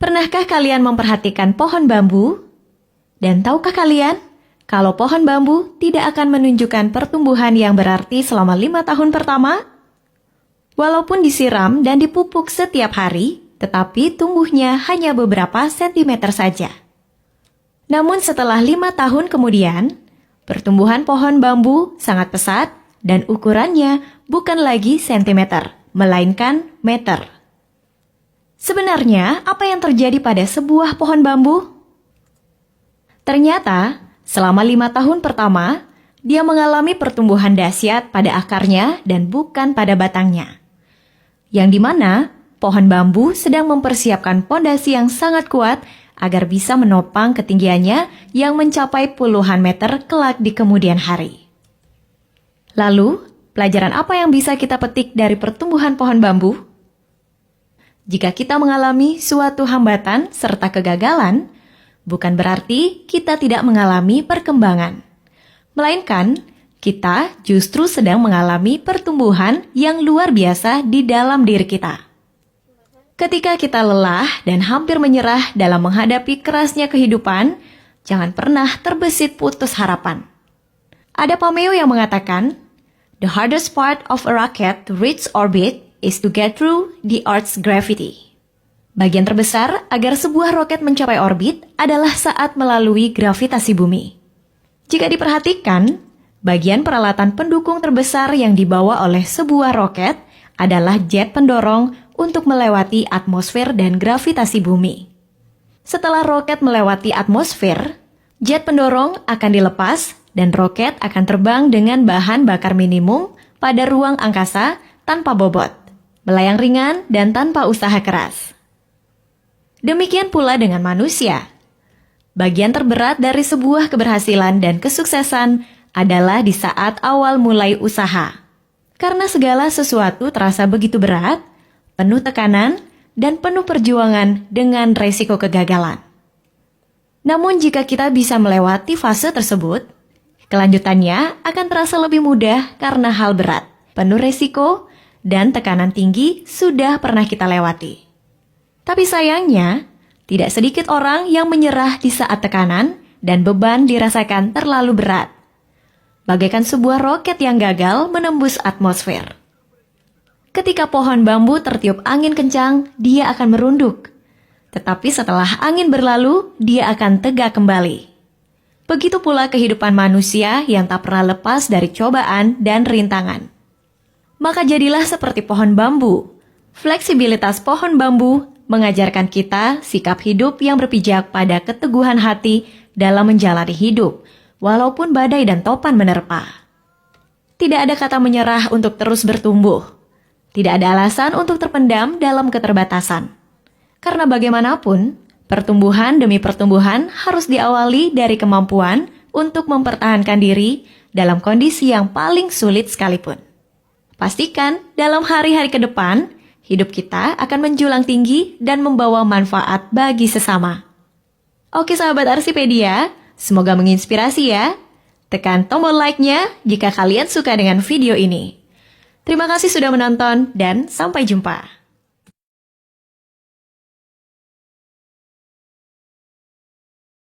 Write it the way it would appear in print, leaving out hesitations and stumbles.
Pernahkah kalian memperhatikan pohon bambu? Dan tahukah kalian, kalau pohon bambu tidak akan menunjukkan pertumbuhan yang berarti selama 5 tahun pertama? Walaupun disiram dan dipupuk setiap hari, tetapi tumbuhnya hanya beberapa sentimeter saja. Namun setelah 5 tahun kemudian, pertumbuhan pohon bambu sangat pesat dan ukurannya bukan lagi sentimeter, melainkan meter. Sebenarnya, apa yang terjadi pada sebuah pohon bambu? Ternyata, selama 5 tahun pertama, dia mengalami pertumbuhan dahsyat pada akarnya dan bukan pada batangnya. Yang dimana, pohon bambu sedang mempersiapkan pondasi yang sangat kuat agar bisa menopang ketinggiannya yang mencapai puluhan meter kelak di kemudian hari. Lalu, pelajaran apa yang bisa kita petik dari pertumbuhan pohon bambu? Jika kita mengalami suatu hambatan serta kegagalan, bukan berarti kita tidak mengalami perkembangan. Melainkan, kita justru sedang mengalami pertumbuhan yang luar biasa di dalam diri kita. Ketika kita lelah dan hampir menyerah dalam menghadapi kerasnya kehidupan, jangan pernah terbesit putus harapan. Ada pameo yang mengatakan, "The hardest part of a rocket to reach orbit is to get through the Earth's gravity." Bagian terbesar agar sebuah roket mencapai orbit adalah saat melalui gravitasi bumi. Jika diperhatikan, bagian peralatan pendukung terbesar yang dibawa oleh sebuah roket adalah jet pendorong untuk melewati atmosfer dan gravitasi bumi. Setelah roket melewati atmosfer, jet pendorong akan dilepas dan roket akan terbang dengan bahan bakar minimum pada ruang angkasa tanpa bobot, melayang ringan dan tanpa usaha keras. Demikian pula dengan manusia. Bagian terberat dari sebuah keberhasilan dan kesuksesan adalah di saat awal mulai usaha. Karena segala sesuatu terasa begitu berat, penuh tekanan, dan penuh perjuangan dengan resiko kegagalan. Namun jika kita bisa melewati fase tersebut, kelanjutannya akan terasa lebih mudah karena hal berat, penuh resiko, dan tekanan tinggi sudah pernah kita lewati. Tapi sayangnya, tidak sedikit orang yang menyerah di saat tekanan dan beban dirasakan terlalu berat. Bagaikan sebuah roket yang gagal menembus atmosfer. Ketika pohon bambu tertiup angin kencang, dia akan merunduk. Tetapi setelah angin berlalu, dia akan tegak kembali. Begitu pula kehidupan manusia yang tak pernah lepas dari cobaan dan rintangan. Maka jadilah seperti pohon bambu. Fleksibilitas pohon bambu mengajarkan kita sikap hidup yang berpijak pada keteguhan hati dalam menjalani hidup, walaupun badai dan topan menerpa. Tidak ada kata menyerah untuk terus bertumbuh. Tidak ada alasan untuk terpendam dalam keterbatasan. Karena bagaimanapun, pertumbuhan demi pertumbuhan harus diawali dari kemampuan untuk mempertahankan diri dalam kondisi yang paling sulit sekalipun. Pastikan dalam hari-hari ke depan, hidup kita akan menjulang tinggi dan membawa manfaat bagi sesama. Oke sahabat Arsipedia, semoga menginspirasi ya. Tekan tombol like-nya jika kalian suka dengan video ini. Terima kasih sudah menonton dan sampai jumpa.